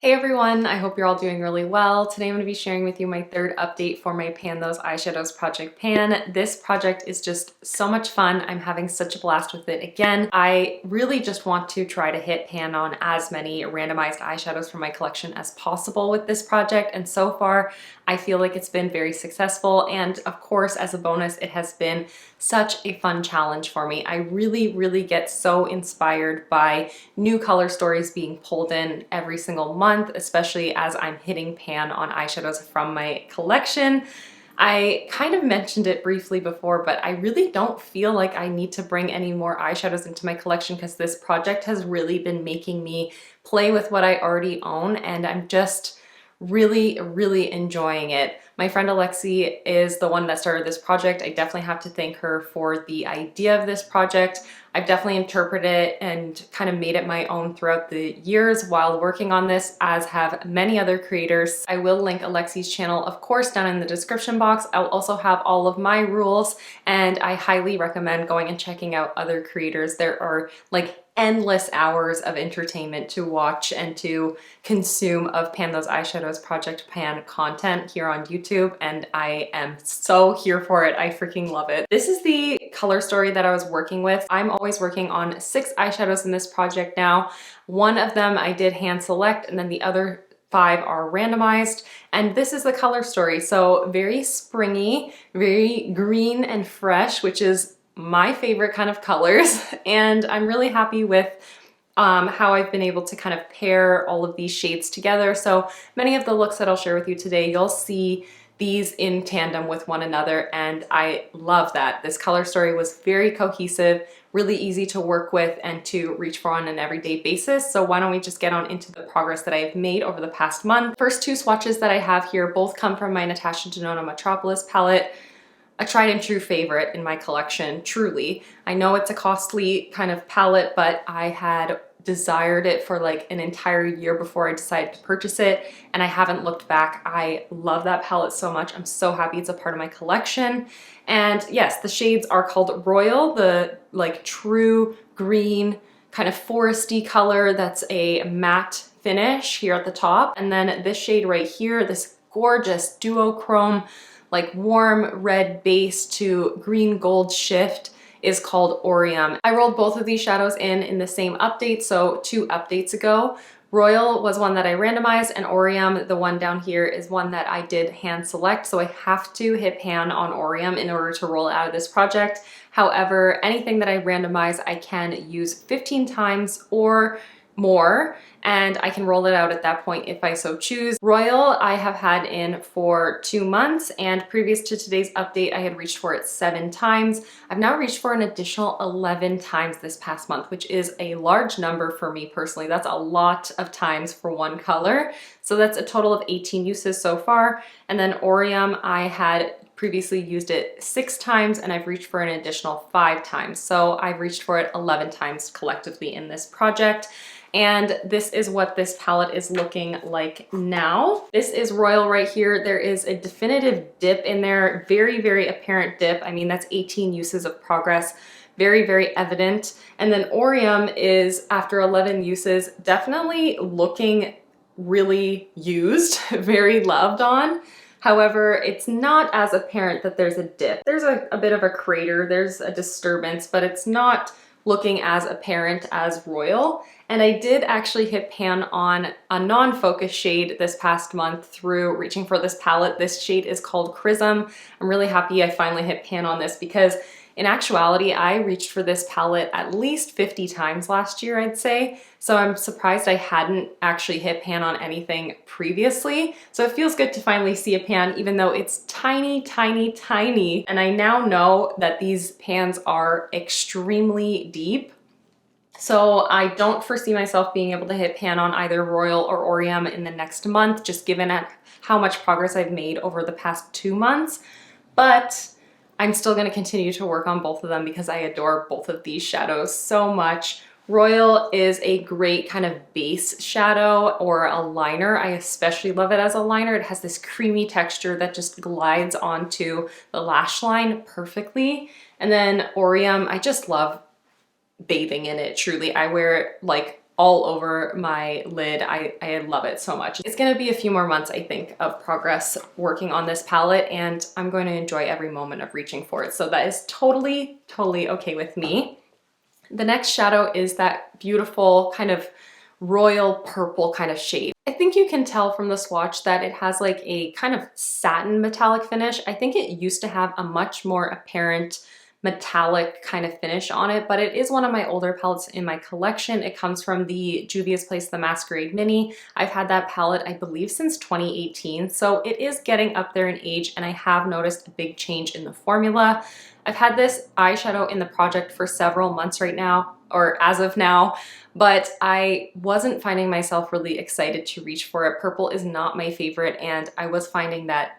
Hey everyone, I hope you're all doing really well. Today I'm going to be sharing with you my third update for my Pan Those Eyeshadows project pan. This project is just so much fun. I'm having such a blast with it again. I really just want to try to hit pan on as many randomized eyeshadows from my collection as possible with this project, and so far I feel like it's been very successful, and of course as a bonus it has been such a fun challenge for me. I really get so inspired by new color stories being pulled in every single month, especially as I'm hitting pan on eyeshadows from my collection. I kind of mentioned it briefly before, but I really don't feel like I need to bring any more eyeshadows into my collection because this project has really been making me play with what I already own, and I'm just really enjoying it. My friend Alexi is the one that started this project. I definitely have to thank her for the idea of this project. I've definitely interpreted it and kind of made it my own throughout the years while working on this, as have many other creators. I will link Alexi's channel, of course, down in the description box. I'll also have all of my rules, and I highly recommend going and checking out other creators. There are like endless hours of entertainment to watch and to consume of Pan Those Eyeshadows Project Pan content here on YouTube, and I am so here for it. I freaking love it. This is the color story that I was working with. I'm always working on 6 eyeshadows in this project now. One of them I did hand select, and then the other 5 are randomized, and this is the color story. So very springy, very green and fresh, which is my favorite kind of colors, and I'm really happy with how I've been able to kind of pair all of these shades together. So many of the looks that I'll share with you today, you'll see these in tandem with one another, and I love that. This color story was very cohesive, really easy to work with and to reach for on an everyday basis. So why don't we just get on into the progress that I've made over the past month. First 2 swatches that I have here both come from my Natasha Denona Metropolis palette. A tried and true favorite in my collection, truly. I know it's a costly kind of palette, but I had desired it for like an entire year before I decided to purchase it, and I haven't looked back. I love that palette so much. I'm so happy it's a part of my collection. And yes, the shades are called Royal, the like true green kind of foresty color that's a matte finish here at the top. And then this shade right here, this gorgeous duochrome like warm red base to green gold shift, is called Orium. I rolled both of these shadows in the same update, so 2 updates ago. Royal was one that I randomized, and Orium, the one down here, is one that I did hand select, so I have to hit pan on Orium in order to roll it out of this project. However, anything that I randomize I can use 15 times or more, and I can roll it out at that point if I so choose. Royal I have had in for 2 months, and previous to today's update I had reached for it 7 times. I've now reached for an additional 11 times this past month, which is a large number for me personally. That's a lot of times for one color. So that's a total of 18 uses so far. And then Orium, I had previously used it 6 times, and I've reached for an additional 5 times. So I've reached for it 11 times collectively in this project. And this is what this palette is looking like now. This is Royal right here. There is a definitive dip in there, very apparent dip. I mean, that's 18 uses of progress, very evident. And then Orium is, after 11 uses, definitely looking really used, very loved on. However, it's not as apparent that there's a dip. There's a bit of a crater, there's a disturbance, but it's not looking as apparent as Royal. And I did actually hit pan on a non-focus shade this past month through reaching for this palette. This shade is called Chrism. I'm really happy I finally hit pan on this, because in actuality, I reached for this palette at least 50 times last year, I'd say. So I'm surprised I hadn't actually hit pan on anything previously. So it feels good to finally see a pan, even though it's tiny. And I now know that these pans are extremely deep. So I don't foresee myself being able to hit pan on either Royal or Orium in the next month, just given how much progress I've made over the past 2 months. But I'm still going to continue to work on both of them because I adore both of these shadows so much. Royal is a great kind of base shadow or a liner. I especially love it as a liner. It has this creamy texture that just glides onto the lash line perfectly. And then Orium, I just love bathing in it, truly. I wear it like all over my lid. I love it so much. It's gonna be a few more months, I think, of progress working on this palette, and I'm going to enjoy every moment of reaching for it. So that is totally, totally okay with me. The next shadow is that beautiful kind of royal purple kind of shade. I think you can tell from the swatch that it has like a kind of satin metallic finish. I think it used to have a much more apparent metallic kind of finish on it, but it is one of my older palettes in my collection. It comes from the Juvia's Place, the Masquerade Mini. I've had that palette, I believe, since 2018, so it is getting up there in age, and I have noticed a big change in the formula. I've had this eyeshadow in the project for several months right now, or as of now, but I wasn't finding myself really excited to reach for it. Purple is not my favorite, and I was finding that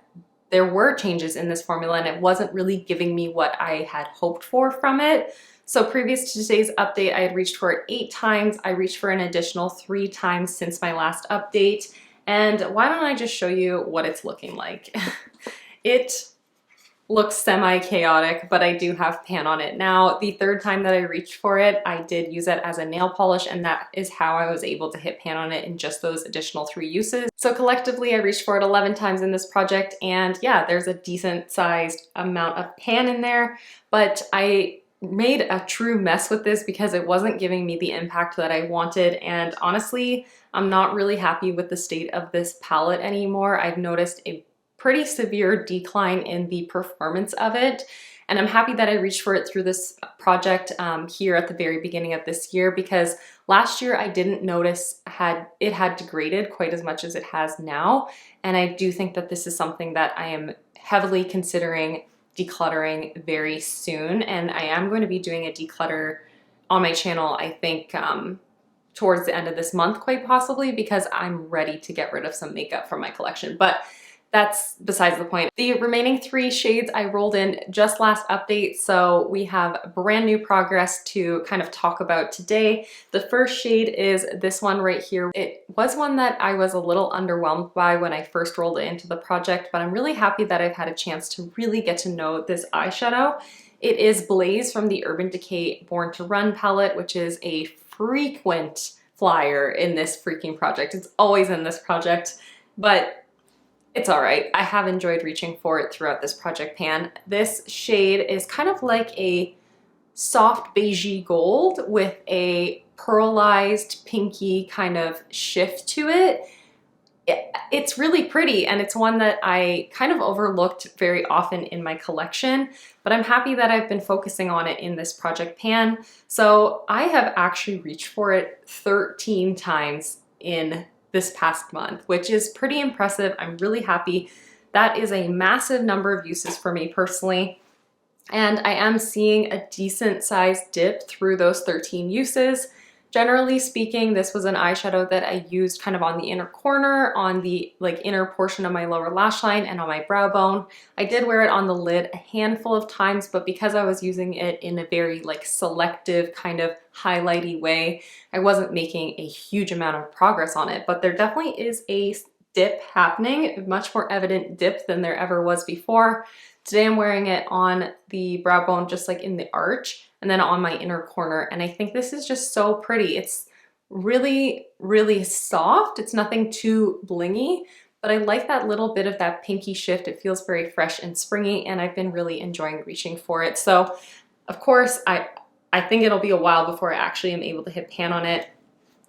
there were changes in this formula and it wasn't really giving me what I had hoped for from it. So previous to today's update, I had reached for it 8 times. I reached for an additional 3 times since my last update. And why don't I just show you what it's looking like? It looks semi-chaotic, but I do have pan on it now. The 3rd time that I reached for it, I did use it as a nail polish, and that is how I was able to hit pan on it in just those additional 3 uses. So collectively, I reached for it 11 times in this project, and yeah, there's a decent sized amount of pan in there, but I made a true mess with this because it wasn't giving me the impact that I wanted, and honestly, I'm not really happy with the state of this palette anymore. I've noticed a pretty severe decline in the performance of it. And I'm happy that I reached for it through this project here at the very beginning of this year, because last year I didn't notice it had degraded quite as much as it has now. And I do think that this is something that I am heavily considering decluttering very soon. And I am going to be doing a declutter on my channel, I think, towards the end of this month, quite possibly, because I'm ready to get rid of some makeup from my collection. But that's besides the point. The remaining 3 shades I rolled in just last update, so we have brand new progress to kind of talk about today. The first shade is this one right here. It was one that I was a little underwhelmed by when I first rolled it into the project, but I'm really happy that I've had a chance to really get to know this eyeshadow. It is Blaze from the Urban Decay Born to Run palette, which is a frequent flyer in this freaking project. It's always in this project, but it's all right. I have enjoyed reaching for it throughout this project pan. This shade is kind of like a soft beigey gold with a pearlized pinky kind of shift to it. It's really pretty, and it's one that I kind of overlooked very often in my collection, but I'm happy that I've been focusing on it in this project pan. So I have actually reached for it 13 times in this past month, which is pretty impressive. I'm really happy. That is a massive number of uses for me personally. And I am seeing a decent sized dip through those 13 uses. Generally speaking, this was an eyeshadow that I used kind of on the inner corner, on the inner portion of my lower lash line, and on my brow bone. I did wear it on the lid a handful of times, but because I was using it in a very selective kind of highlighty way, I wasn't making a huge amount of progress on it. But there definitely is a dip happening, a much more evident dip than there ever was before. Today I'm wearing it on the brow bone, just like in the arch, and then on my inner corner. And I think this is just so pretty. It's really, really soft. It's nothing too blingy, but I like that little bit of that pinky shift. It feels very fresh and springy, and I've been really enjoying reaching for it. So of course, I think it'll be a while before I actually am able to hit pan on it.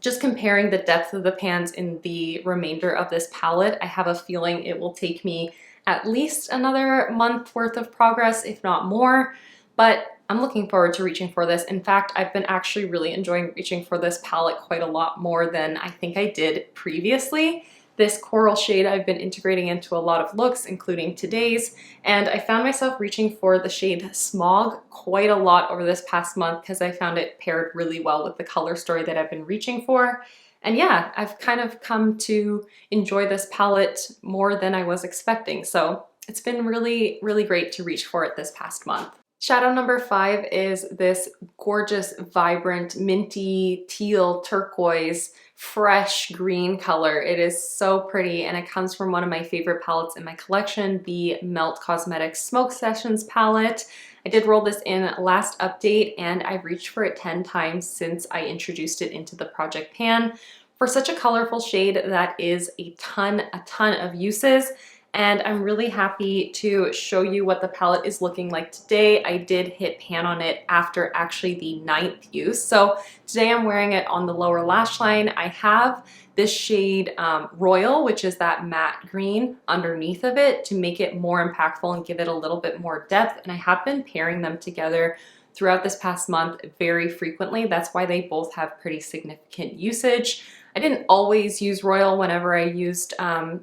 Just comparing the depth of the pans in the remainder of this palette, I have a feeling it will take me at least another month worth of progress, if not more, but I'm looking forward to reaching for this. In fact, I've been actually really enjoying reaching for this palette quite a lot more than I think I did previously. This coral shade I've been integrating into a lot of looks, including today's, and I found myself reaching for the shade Smog quite a lot over this past month because I found it paired really well with the color story that I've been reaching for. And yeah, I've kind of come to enjoy this palette more than I was expecting. So it's been really, really great to reach for it this past month. Shadow number 5 is this gorgeous, vibrant, minty, teal, turquoise fresh green color. It is so pretty, and it comes from one of my favorite palettes in my collection, the Melt Cosmetics Smoke Sessions palette. I did roll this in last update, and I've reached for it 10 times since I introduced it into the project pan. For such a colorful shade, that is a ton of uses. And I'm really happy to show you what the palette is looking like today. I did hit pan on it after actually the 9th use. So today I'm wearing it on the lower lash line. I have this shade Royal, which is that matte green underneath of it to make it more impactful and give it a little bit more depth. And I have been pairing them together throughout this past month very frequently. That's why they both have pretty significant usage. I didn't always use Royal whenever I used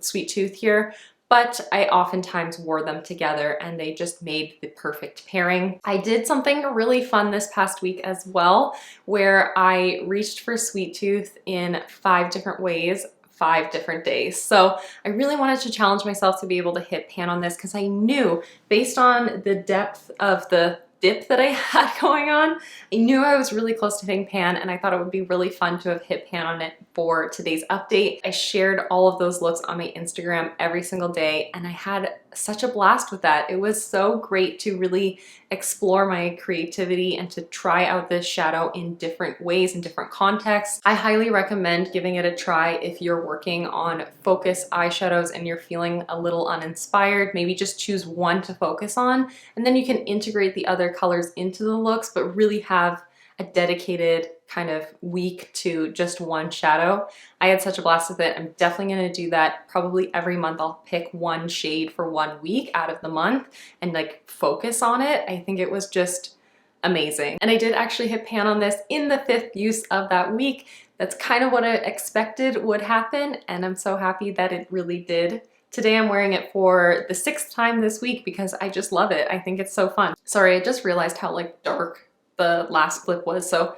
Sweet Tooth here, but I oftentimes wore them together and they just made the perfect pairing. I did something really fun this past week as well, where I reached for Sweet Tooth in 5 different ways, 5 different days. So I really wanted to challenge myself to be able to hit pan on this because I knew, based on the depth of the dip that I had going on, I knew I was really close to hitting pan, and I thought it would be really fun to have hit pan on it for today's update. I shared all of those looks on my Instagram every single day, and I had such a blast with that. It was so great to really explore my creativity and to try out this shadow in different ways, in different contexts. I highly recommend giving it a try if you're working on focus eyeshadows and you're feeling a little uninspired. Maybe just choose one to focus on, and then you can integrate the other colors into the looks, but really have a dedicated kind of week to just one shadow. I had such a blast with it. I'm definitely going to do that. Probably every month I'll pick one shade for 1 week out of the month and like focus on it. I think it was just amazing. And I did actually hit pan on this in the 5th use of that week. That's kind of what I expected would happen, and I'm so happy that it really did. Today I'm wearing it for the 6th time this week because I just love it. I think it's so fun. Sorry, I just realized how like dark the last clip was, so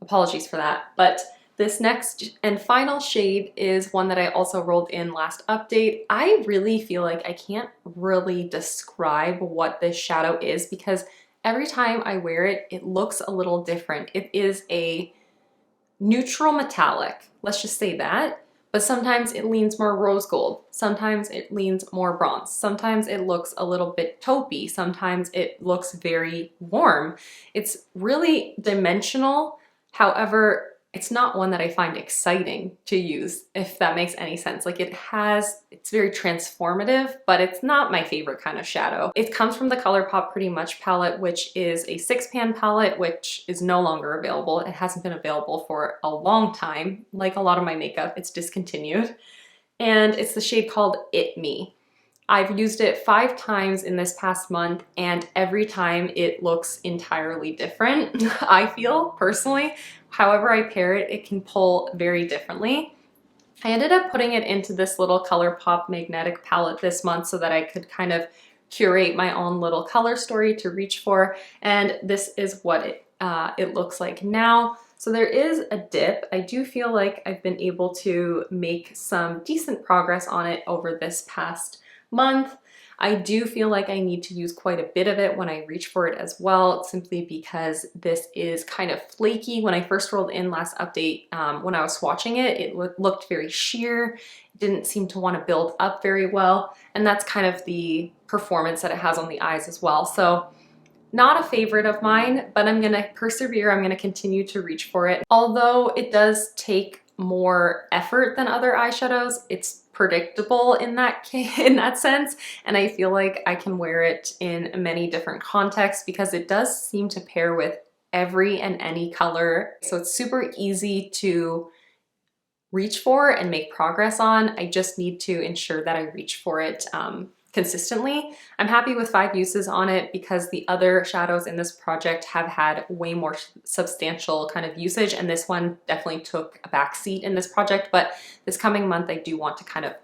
apologies for that. But this next and final shade is one that I also rolled in last update. I really feel like I can't really describe what this shadow is because every time I wear it, it looks a little different. It is a neutral metallic, let's just say that. But sometimes it leans more rose gold, sometimes it leans more bronze, sometimes it looks a little bit taupey, sometimes it looks very warm. It's really dimensional, however, it's not one that I find exciting to use, if that makes any sense. Like it's very transformative, but it's not my favorite kind of shadow. It comes from the Colourpop Pretty Much palette, which is a 6-pan palette, which is no longer available. It hasn't been available for a long time. Like a lot of my makeup, it's discontinued. And it's the shade called It Me. I've used it 5 times in this past month, and every time it looks entirely different, I feel, personally. However I pair it, it can pull very differently. I ended up putting it into this little Colourpop magnetic palette this month so that I could kind of curate my own little color story to reach for, and this is what it looks like now. So there is a dip. I do feel like I've been able to make some decent progress on it over this past month. I do feel like I need to use quite a bit of it when I reach for it as well, simply because this is kind of flaky. When I first rolled in last update, when I was swatching it, it looked very sheer. It didn't seem to want to build up very well, and that's kind of the performance that it has on the eyes as well. So not a favorite of mine, but I'm gonna persevere. I'm gonna continue to reach for it. Although it does take more effort than other eyeshadows, it's predictable in that sense, and I feel like I can wear it in many different contexts because it does seem to pair with every and any color. So it's super easy to reach for and make progress on. I just need to ensure that I reach for it consistently. I'm happy with 5 uses on it because the other shadows in this project have had way more substantial kind of usage, and this one definitely took a back seat in this project. But this coming month, I do want to kind of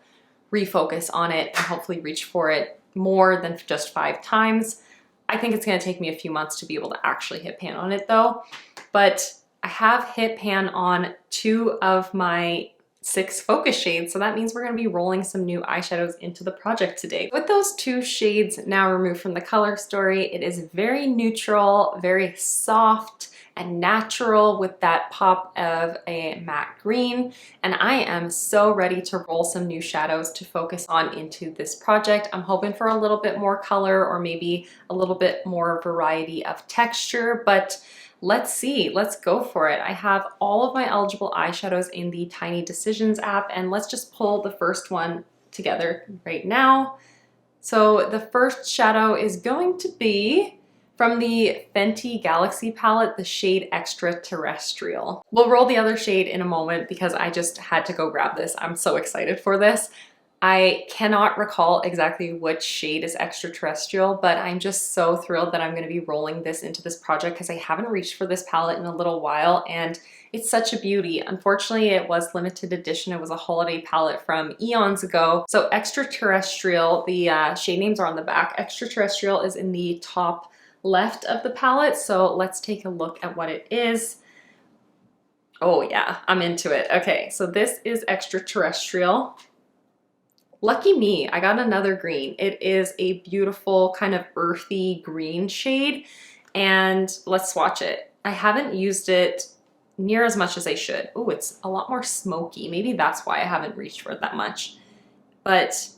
refocus on it and hopefully reach for it more than just 5 times. I think it's going to take me a few months to be able to actually hit pan on it though, but I have hit pan on 2 of my 6 focus shades, so that means we're going to be rolling some new eyeshadows into the project today. With those 2 shades now removed from the color story, it is very neutral, very soft, and natural with that pop of a matte green. And I am so ready to roll some new shadows to focus on into this project. I'm hoping for a little bit more color or maybe a little bit more variety of texture, but let's see, let's go for it. I have all of my eligible eyeshadows in the Tiny Decisions app, and let's just pull the first one together right now. So the first shadow is going to be from the Fenty Galaxy palette, the shade Extraterrestrial. We'll roll the other shade in a moment because I just had to go grab this. I'm so excited for this. I cannot recall exactly which shade is Extraterrestrial, but I'm just so thrilled that I'm going to be rolling this into this project because I haven't reached for this palette in a little while, and it's such a beauty. Unfortunately, it was limited edition. It was a holiday palette from eons ago. So Extraterrestrial, the shade names are on the back. Extraterrestrial is in the top left of the palette, so let's take a look at what it is. Oh yeah, I'm into it. Okay, so this is Extraterrestrial. Lucky me, I got another green. It is a beautiful kind of earthy green shade, and let's swatch it. I haven't used it near as much as I should. Oh, it's a lot more smoky. Maybe that's why I haven't reached for it that much. But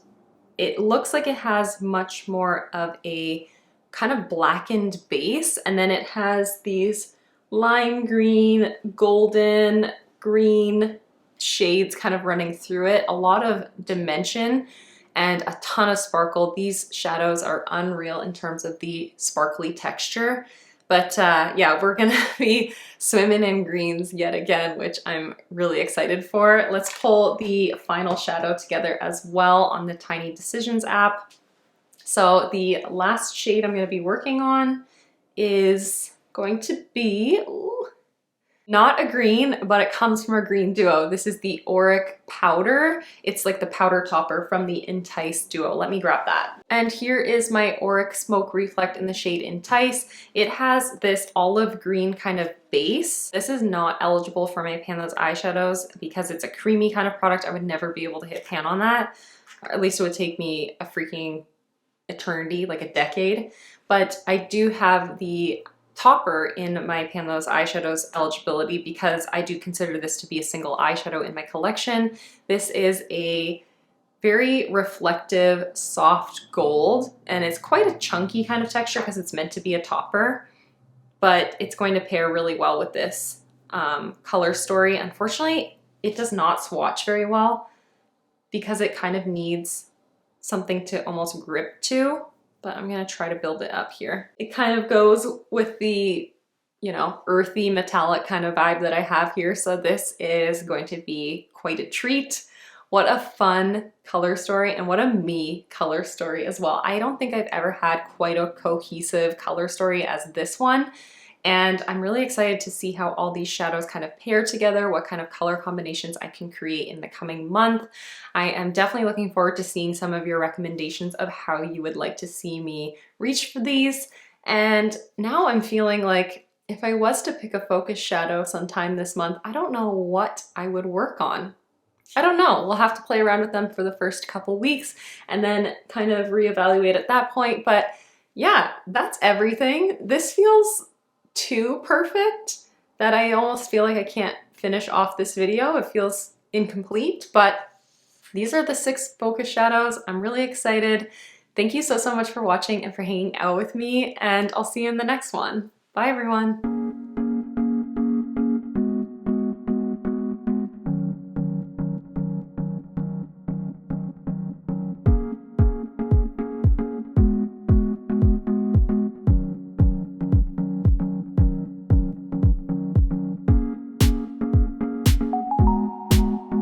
it looks like it has much more of a kind of blackened base, and then it has these lime green, golden, green shades kind of running through it. A lot of dimension and a ton of sparkle. These shadows are unreal in terms of the sparkly texture. But yeah, we're gonna be swimming in greens yet again, which I'm really excited for. Let's pull the final shadow together as well on the Tiny Decisions app. So the last shade I'm going to be working on is going to be, ooh, not a green, but it comes from a green duo. This is the Auric Powder. It's like the powder topper from the Entice duo. Let me grab that. And here is my Auric Smoke Reflect in the shade Entice. It has this olive green kind of base. This is not eligible for my Pan Those eyeshadows because it's a creamy kind of product. I would never be able to hit pan on that. Or at least it would take me a freaking eternity, like a decade. But I do have the topper in my Pan Those eyeshadows eligibility because I do consider this to be a single eyeshadow in my collection. This is a very reflective, soft gold, and it's quite a chunky kind of texture because it's meant to be a topper, but it's going to pair really well with this color story. Unfortunately, it does not swatch very well because it kind of needs something to almost grip to, but I'm gonna try to build it up here. It kind of goes with the, you know, earthy metallic kind of vibe that I have here. So this is going to be quite a treat. What a fun color story, and what a me color story as well. I don't think I've ever had quite a cohesive color story as this one. And I'm really excited to see how all these shadows kind of pair together, what kind of color combinations I can create in the coming month. I am definitely looking forward to seeing some of your recommendations of how you would like to see me reach for these. And now I'm feeling like if I was to pick a focus shadow sometime this month, I don't know what I would work on. I don't know. We'll have to play around with them for the first couple weeks and then kind of reevaluate at that point. But yeah, that's everything. This feels too perfect that I almost feel like I can't finish off this video. It feels incomplete, but these are the 6 focus shadows. I'm really excited. Thank you so much for watching and for hanging out with me, and I'll see you in the next one. Bye everyone.